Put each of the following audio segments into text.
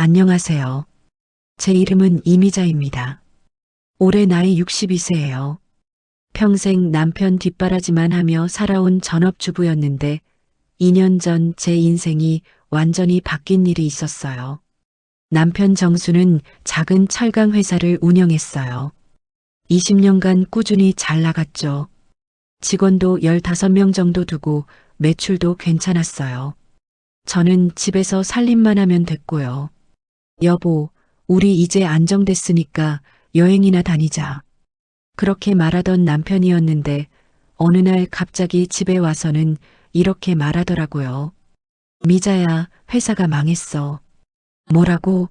안녕하세요. 제 이름은 이미자입니다. 올해 나이 62세예요. 평생 남편 뒷바라지만 하며 살아온 전업주부였는데 2년 전 제 인생이 완전히 바뀐 일이 있었어요. 남편 정수는 작은 철강 회사를 운영했어요. 20년간 꾸준히 잘 나갔죠. 직원도 15명 정도 두고 매출도 괜찮았어요. 저는 집에서 살림만 하면 됐고요. 여보, 우리 이제 안정됐으니까 여행이나 다니자. 그렇게 말하던 남편이었는데 어느 날 갑자기 집에 와서는 이렇게 말하더라고요. 미자야, 회사가 망했어. 뭐라고?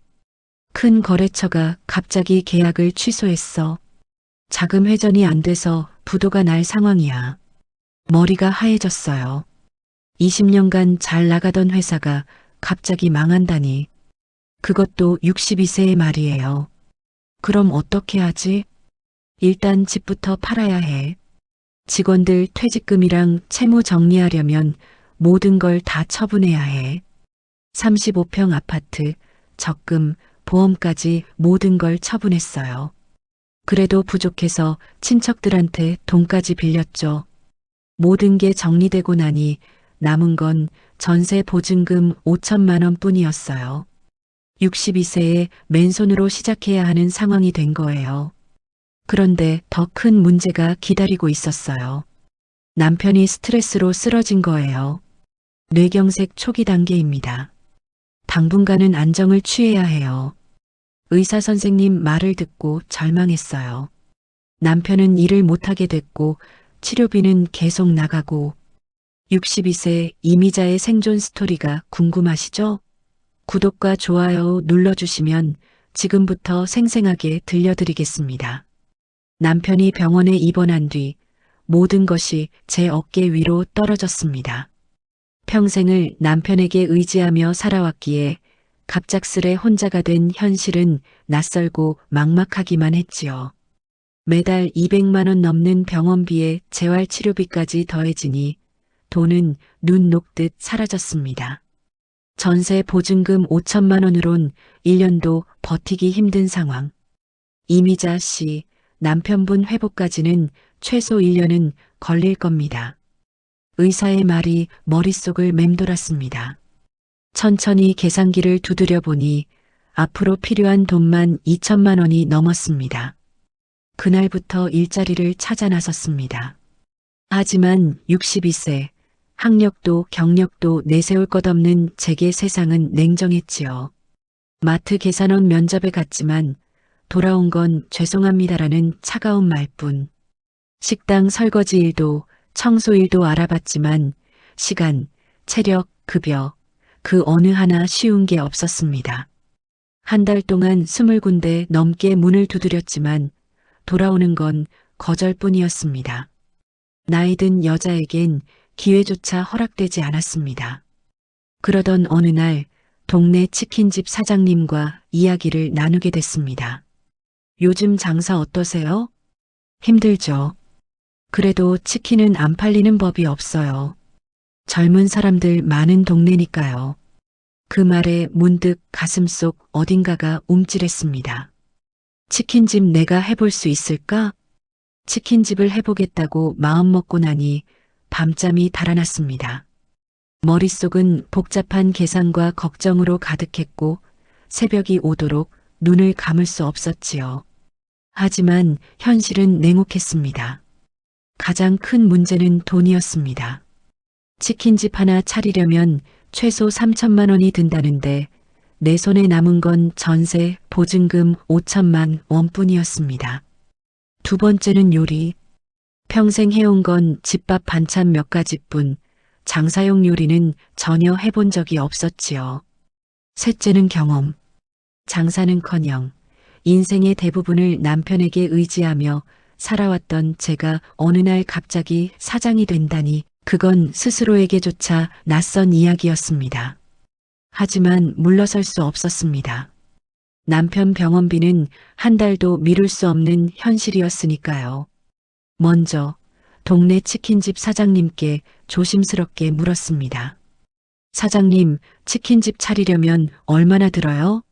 큰 거래처가 갑자기 계약을 취소했어. 자금 회전이 안 돼서 부도가 날 상황이야. 머리가 하얘졌어요. 20년간 잘 나가던 회사가 갑자기 망한다니. 그것도 62세의 말이에요. 그럼 어떻게 하지? 일단 집부터 팔아야 해. 직원들 퇴직금이랑 채무 정리하려면 모든 걸 다 처분해야 해. 35평 아파트, 적금, 보험까지 모든 걸 처분했어요. 그래도 부족해서 친척들한테 돈까지 빌렸죠. 모든 게 정리되고 나니 남은 건 전세 보증금 5천만 원 뿐이었어요. 62세에 맨손으로 시작해야 하는 상황이 된 거예요. 그런데 더 큰 문제가 기다리고 있었어요. 남편이 스트레스로 쓰러진 거예요. 뇌경색 초기 단계입니다. 당분간은 안정을 취해야 해요. 의사 선생님 말을 듣고 절망했어요. 남편은 일을 못하게 됐고 치료비는 계속 나가고 62세 이미자의 생존 스토리가 궁금하시죠? 구독과 좋아요 눌러주시면 지금부터 생생하게 들려드리겠습니다. 남편이 병원에 입원한 뒤 모든 것이 제 어깨 위로 떨어졌습니다. 평생을 남편에게 의지하며 살아왔기에 갑작스레 혼자가 된 현실은 낯설고 막막하기만 했지요. 매달 200만 원 넘는 병원비에 재활치료비까지 더해지니 돈은 눈 녹듯 사라졌습니다. 전세 보증금 5천만 원으론 1년도 버티기 힘든 상황. 이미자 씨, 남편분 회복까지는 최소 1년은 걸릴 겁니다. 의사의 말이 머릿속을 맴돌았습니다. 천천히 계산기를 두드려 보니 앞으로 필요한 돈만 2천만 원이 넘었습니다. 그날부터 일자리를 찾아 나섰습니다. 하지만 62세, 학력도 경력도 내세울 것 없는 제게 세상은 냉정했지요. 마트 계산원 면접에 갔지만 돌아온 건 죄송합니다라는 차가운 말뿐. 식당 설거지 일도 청소 일도 알아봤지만 시간, 체력, 급여 그 어느 하나 쉬운 게 없었습니다. 한 달 동안 20군데 넘게 문을 두드렸지만 돌아오는 건 거절뿐이었습니다. 나이든 여자에겐 기회조차 허락되지 않았습니다. 그러던 어느 날 동네 치킨집 사장님과 이야기를 나누게 됐습니다. 요즘 장사 어떠세요? 힘들죠. 그래도 치킨은 안 팔리는 법이 없어요. 젊은 사람들 많은 동네니까요. 그 말에 문득 가슴속 어딘가가 움찔했습니다. 치킨집 내가 해볼 수 있을까? 치킨집을 해보겠다고 마음먹고 나니 밤잠이 달아났습니다. 머릿속은 복잡한 계산과 걱정으로 가득했고 새벽이 오도록 눈을 감을 수 없었지요. 하지만 현실은 냉혹했습니다. 가장 큰 문제는 돈이었습니다. 치킨집 하나 차리려면 최소 3천만 원이 든다는데 내 손에 남은 건 전세, 보증금 5천만 원뿐이었습니다. 두 번째는 요리. 평생 해온 건 집밥 반찬 몇 가지뿐 장사용 요리는 전혀 해본 적이 없었지요. 셋째는 경험. 장사는커녕 인생의 대부분을 남편에게 의지하며 살아왔던 제가 어느 날 갑자기 사장이 된다니 그건 스스로에게조차 낯선 이야기였습니다. 하지만 물러설 수 없었습니다. 남편 병원비는 한 달도 미룰 수 없는 현실이었으니까요. 먼저 동네 치킨집 사장님께 조심스럽게 물었습니다. 사장님, 치킨집 차리려면 얼마나 들어요?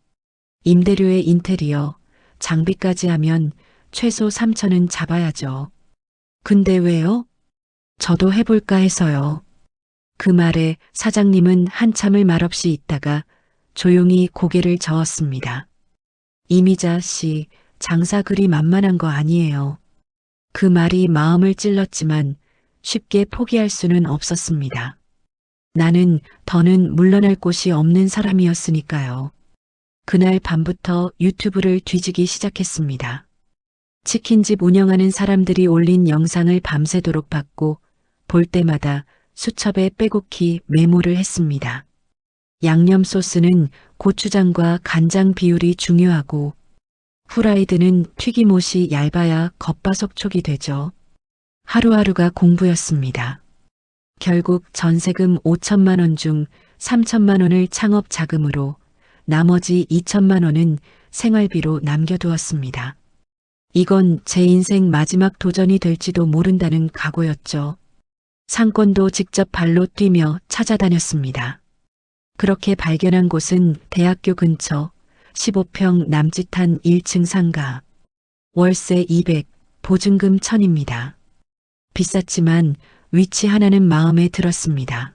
임대료에 인테리어, 장비까지 하면 최소 3천은 잡아야죠. 근데 왜요? 저도 해볼까 해서요. 그 말에 사장님은 한참을 말없이 있다가 조용히 고개를 저었습니다. 이미자 씨, 장사 그리 만만한 거 아니에요. 그 말이 마음을 찔렀지만 쉽게 포기할 수는 없었습니다. 나는 더는 물러날 곳이 없는 사람이었으니까요. 그날 밤부터 유튜브를 뒤지기 시작했습니다. 치킨집 운영하는 사람들이 올린 영상을 밤새도록 봤고 볼 때마다 수첩에 빼곡히 메모를 했습니다. 양념 소스는 고추장과 간장 비율이 중요하고 후라이드는 튀김옷이 얇아야 겉바속촉이 되죠. 하루하루가 공부였습니다. 결국 전세금 5천만 원 중 3천만 원을 창업 자금으로 나머지 2천만 원은 생활비로 남겨두었습니다. 이건 제 인생 마지막 도전이 될지도 모른다는 각오였죠. 상권도 직접 발로 뛰며 찾아다녔습니다. 그렇게 발견한 곳은 대학교 근처 15평 남짓한 1층 상가. 월세 200, 보증금 1000입니다. 비쌌지만 위치 하나는 마음에 들었습니다.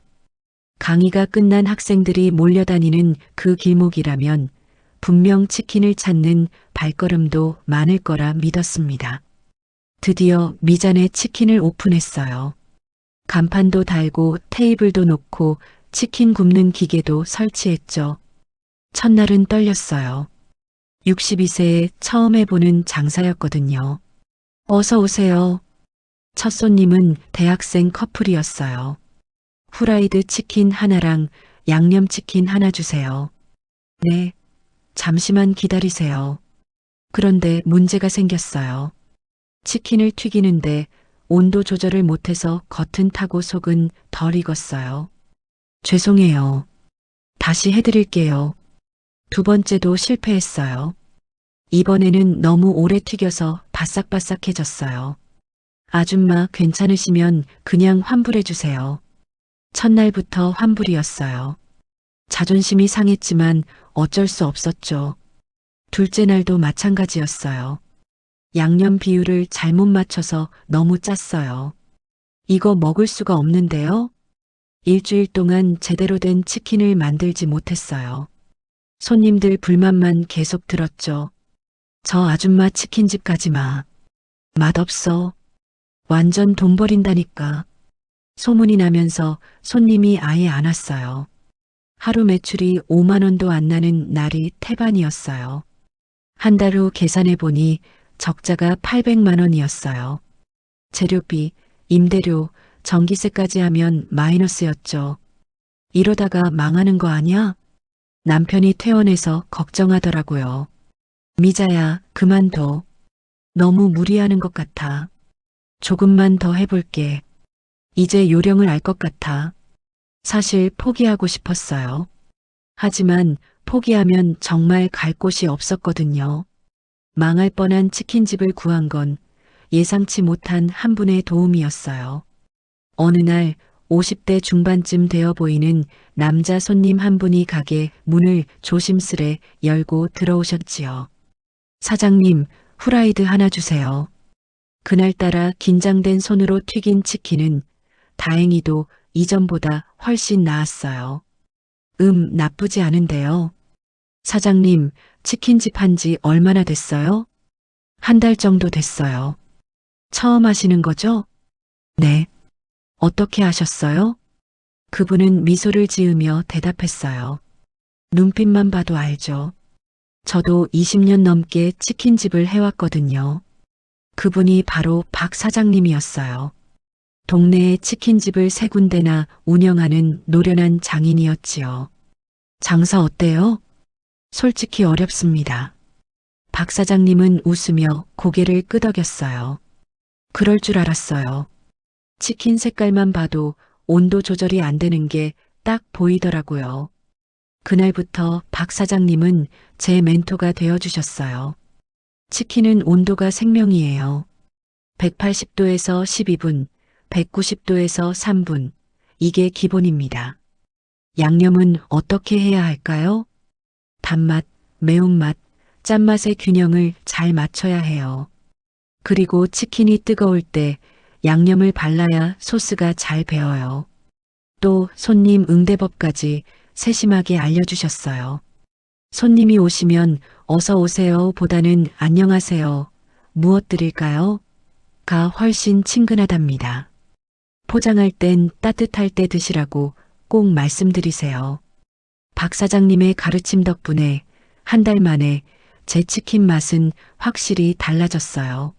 강의가 끝난 학생들이 몰려다니는 그 길목이라면 분명 치킨을 찾는 발걸음도 많을 거라 믿었습니다. 드디어 미잔에 치킨을 오픈했어요. 간판도 달고 테이블도 놓고 치킨 굽는 기계도 설치했죠. 첫날은 떨렸어요. 62세에 처음 해보는 장사였거든요. 어서 오세요. 첫 손님은 대학생 커플이었어요. 후라이드 치킨 하나랑 양념치킨 하나 주세요. 네, 잠시만 기다리세요. 그런데 문제가 생겼어요. 치킨을 튀기는데 온도 조절을 못해서 겉은 타고 속은 덜 익었어요. 죄송해요. 다시 해드릴게요. 두 번째도 실패했어요. 이번에는 너무 오래 튀겨서 바싹바싹해졌어요. 아줌마 괜찮으시면 그냥 환불해주세요. 첫날부터 환불이었어요. 자존심이 상했지만 어쩔 수 없었죠. 둘째 날도 마찬가지였어요. 양념 비율을 잘못 맞춰서 너무 짰어요. 이거 먹을 수가 없는데요? 일주일 동안 제대로 된 치킨을 만들지 못했어요. 손님들 불만만 계속 들었죠. 저 아줌마 치킨집 가지 마. 맛없어. 완전 돈 버린다니까. 소문이 나면서 손님이 아예 안 왔어요. 하루 매출이 5만 원도 안 나는 날이 태반이었어요. 한 달 후 계산해 보니 적자가 800만 원이었어요. 재료비, 임대료, 전기세까지 하면 마이너스였죠. 이러다가 망하는 거 아니야? 남편이 퇴원해서 걱정하더라고요. 미자야, 그만둬. 너무 무리하는 것 같아. 조금만 더 해볼게. 이제 요령을 알 것 같아. 사실 포기하고 싶었어요. 하지만 포기하면 정말 갈 곳이 없었거든요. 망할 뻔한 치킨집을 구한 건 예상치 못한 한 분의 도움이었어요. 어느 날 50대 중반쯤 되어 보이는 남자 손님 한 분이 가게 문을 조심스레 열고 들어오셨지요. 사장님, 후라이드 하나 주세요. 그날따라 긴장된 손으로 튀긴 치킨은 다행히도 이전보다 훨씬 나았어요. 나쁘지 않은데요. 사장님, 치킨집 한 지 얼마나 됐어요? 한 달 정도 됐어요. 처음 하시는 거죠? 네. 어떻게 하셨어요? 그분은 미소를 지으며 대답했어요. 눈빛만 봐도 알죠. 저도 20년 넘게 치킨집을 해왔거든요. 그분이 바로 박 사장님이었어요. 동네에 치킨집을 3군데나 운영하는 노련한 장인이었지요. 장사 어때요? 솔직히 어렵습니다. 박 사장님은 웃으며 고개를 끄덕였어요. 그럴 줄 알았어요. 치킨 색깔만 봐도 온도 조절이 안 되는 게 딱 보이더라고요. 그날부터 박 사장님은 제 멘토가 되어주셨어요. 치킨은 온도가 생명이에요. 180도에서 12분, 190도에서 3분. 이게 기본입니다. 양념은 어떻게 해야 할까요? 단맛, 매운맛, 짠맛의 균형을 잘 맞춰야 해요. 그리고 치킨이 뜨거울 때 양념을 발라야 소스가 잘 배어요. 또 손님 응대법까지 세심하게 알려주셨어요. 손님이 오시면 어서 오세요 보다는 안녕하세요. 무엇 드릴까요? 가 훨씬 친근하답니다. 포장할 땐 따뜻할 때 드시라고 꼭 말씀드리세요. 박 사장님의 가르침 덕분에 한 달 만에 제 치킨 맛은 확실히 달라졌어요.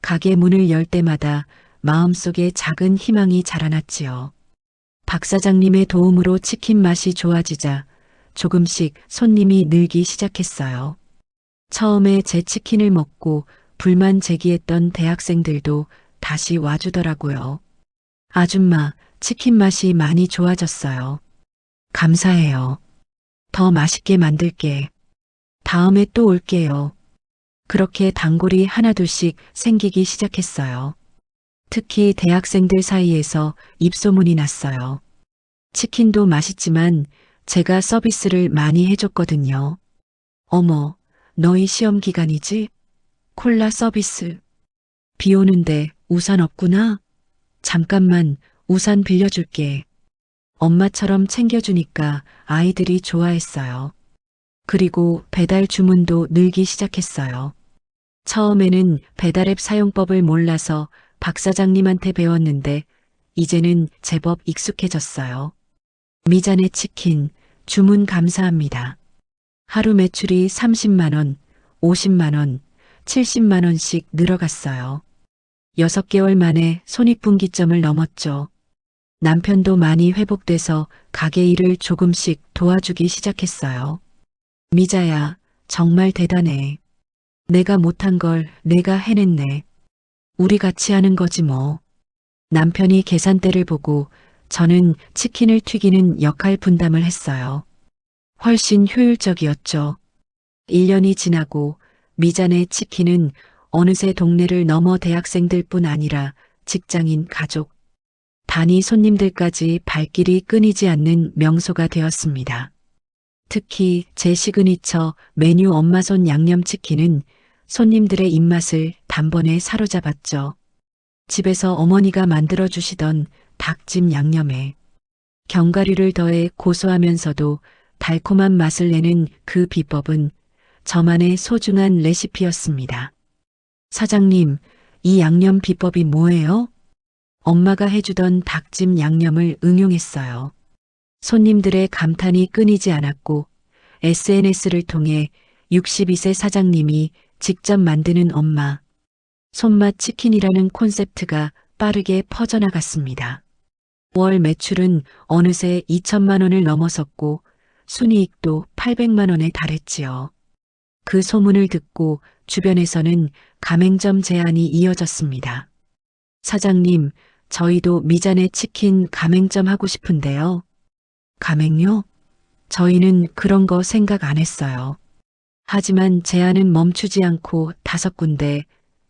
가게 문을 열 때마다 마음속에 작은 희망이 자라났지요. 박 사장님의 도움으로 치킨 맛이 좋아지자 조금씩 손님이 늘기 시작했어요. 처음에 제 치킨을 먹고 불만 제기했던 대학생들도 다시 와주더라고요. 아줌마, 치킨 맛이 많이 좋아졌어요. 감사해요. 더 맛있게 만들게. 다음에 또 올게요. 그렇게 단골이 하나둘씩 생기기 시작했어요. 특히 대학생들 사이에서 입소문이 났어요. 치킨도 맛있지만 제가 서비스를 많이 해줬거든요. 어머, 너희 시험 기간이지? 콜라 서비스. 비 오는데 우산 없구나? 잠깐만 우산 빌려줄게. 엄마처럼 챙겨주니까 아이들이 좋아했어요. 그리고 배달 주문도 늘기 시작했어요. 처음에는 배달앱 사용법을 몰라서 박 사장님한테 배웠는데 이제는 제법 익숙해졌어요. 미잔의 치킨, 주문 감사합니다. 하루 매출이 30만 원, 50만 원, 70만 원씩 늘어갔어요. 6개월 만에 손익분기점을 넘었죠. 남편도 많이 회복돼서 가게 일을 조금씩 도와주기 시작했어요. 미자야, 정말 대단해. 내가 못한 걸 내가 해냈네. 우리 같이 하는 거지 뭐. 남편이 계산대를 보고 저는 치킨을 튀기는 역할 분담을 했어요. 훨씬 효율적이었죠. 1년이 지나고 미잔의 치킨은 어느새 동네를 넘어 대학생들뿐 아니라 직장인, 가족, 단위 손님들까지 발길이 끊이지 않는 명소가 되었습니다. 특히 제 시그니처 메뉴 엄마손 양념치킨은 손님들의 입맛을 단번에 사로잡았죠. 집에서 어머니가 만들어주시던 닭찜 양념에 견과류를 더해 고소하면서도 달콤한 맛을 내는 그 비법은 저만의 소중한 레시피였습니다. 사장님, 이 양념 비법이 뭐예요? 엄마가 해주던 닭찜 양념을 응용했어요. 손님들의 감탄이 끊이지 않았고 SNS를 통해 62세 사장님이 직접 만드는 엄마 손맛 치킨이라는 콘셉트가 빠르게 퍼져나갔습니다. 월 매출은 어느새 2천만 원을 넘어섰고 순이익도 800만 원에 달했지요. 그 소문을 듣고 주변에서는 가맹점 제안이 이어졌습니다. 사장님, 저희도 미잔의 치킨 가맹점 하고 싶은데요. 가맹요? 저희는 그런 거 생각 안 했어요. 하지만 제안은 멈추지 않고 5군데,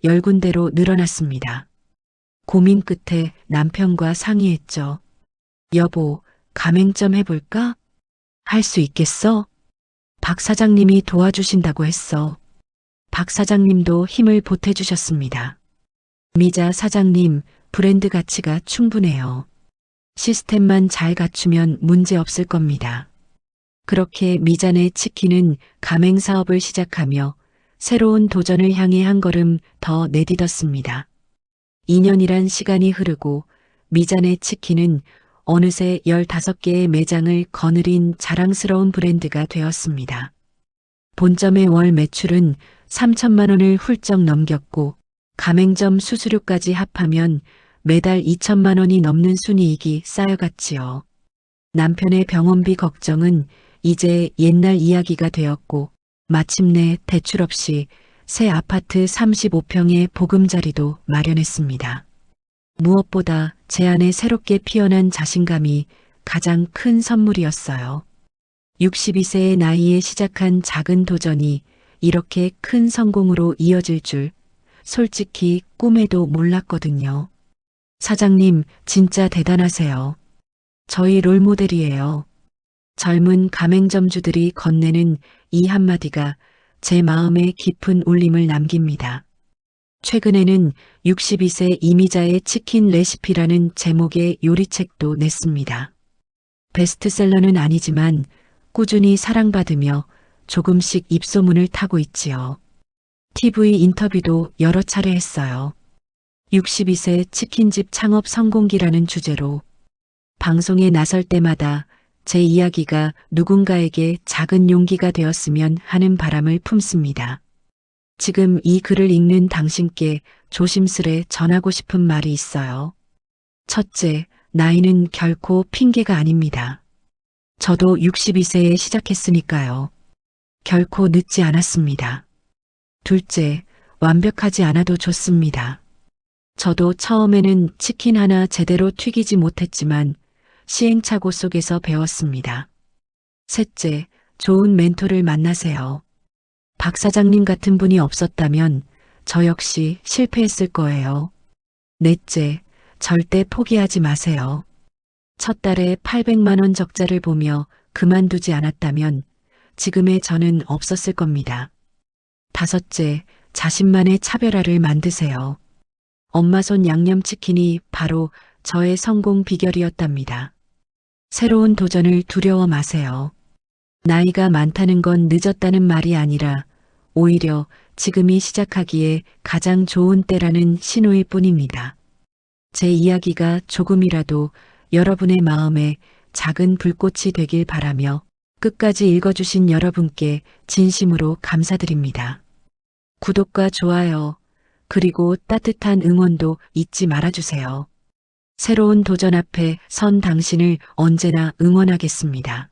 10군데로 늘어났습니다. 고민 끝에 남편과 상의했죠. 여보, 가맹점 해볼까? 할 수 있겠어? 박 사장님이 도와주신다고 했어. 박 사장님도 힘을 보태주셨습니다. 미자 사장님, 브랜드 가치가 충분해요. 시스템만 잘 갖추면 문제 없을 겁니다. 그렇게 미잔의 치킨은 가맹 사업을 시작하며 새로운 도전을 향해 한 걸음 더 내딛었습니다. 2년이란 시간이 흐르고 미잔의 치킨은 어느새 15개의 매장을 거느린 자랑스러운 브랜드가 되었습니다. 본점의 월 매출은 3천만 원을 훌쩍 넘겼고 가맹점 수수료까지 합하면 매달 2천만 원이 넘는 순이익이 쌓여갔지요. 남편의 병원비 걱정은 이제 옛날 이야기가 되었고 마침내 대출 없이 새 아파트 35평의 보금자리도 마련했습니다. 무엇보다 제 안에 새롭게 피어난 자신감이 가장 큰 선물이었어요. 62세의 나이에 시작한 작은 도전이 이렇게 큰 성공으로 이어질 줄 솔직히 꿈에도 몰랐거든요. 사장님, 진짜 대단하세요. 저희 롤모델이에요. 젊은 가맹점주들이 건네는 이 한마디가 제 마음에 깊은 울림을 남깁니다. 최근에는 62세 이미자의 치킨 레시피라는 제목의 요리책도 냈습니다. 베스트셀러는 아니지만 꾸준히 사랑받으며 조금씩 입소문을 타고 있지요. TV 인터뷰도 여러 차례 했어요. 62세 치킨집 창업 성공기라는 주제로 방송에 나설 때마다 제 이야기가 누군가에게 작은 용기가 되었으면 하는 바람을 품습니다. 지금 이 글을 읽는 당신께 조심스레 전하고 싶은 말이 있어요. 첫째, 나이는 결코 핑계가 아닙니다. 저도 62세에 시작했으니까요. 결코 늦지 않았습니다. 둘째, 완벽하지 않아도 좋습니다. 저도 처음에는 치킨 하나 제대로 튀기지 못했지만 시행착오 속에서 배웠습니다. 셋째, 좋은 멘토를 만나세요. 박 사장님 같은 분이 없었다면 저 역시 실패했을 거예요. 넷째, 절대 포기하지 마세요. 첫 달에 800만 원 적자를 보며 그만두지 않았다면 지금의 저는 없었을 겁니다. 다섯째, 자신만의 차별화를 만드세요. 엄마 손 양념치킨이 바로 저의 성공 비결이었답니다. 새로운 도전을 두려워 마세요. 나이가 많다는 건 늦었다는 말이 아니라 오히려 지금이 시작하기에 가장 좋은 때라는 신호일 뿐입니다. 제 이야기가 조금이라도 여러분의 마음에 작은 불꽃이 되길 바라며 끝까지 읽어주신 여러분께 진심으로 감사드립니다. 구독과 좋아요, 그리고 따뜻한 응원도 잊지 말아주세요. 새로운 도전 앞에 선 당신을 언제나 응원하겠습니다.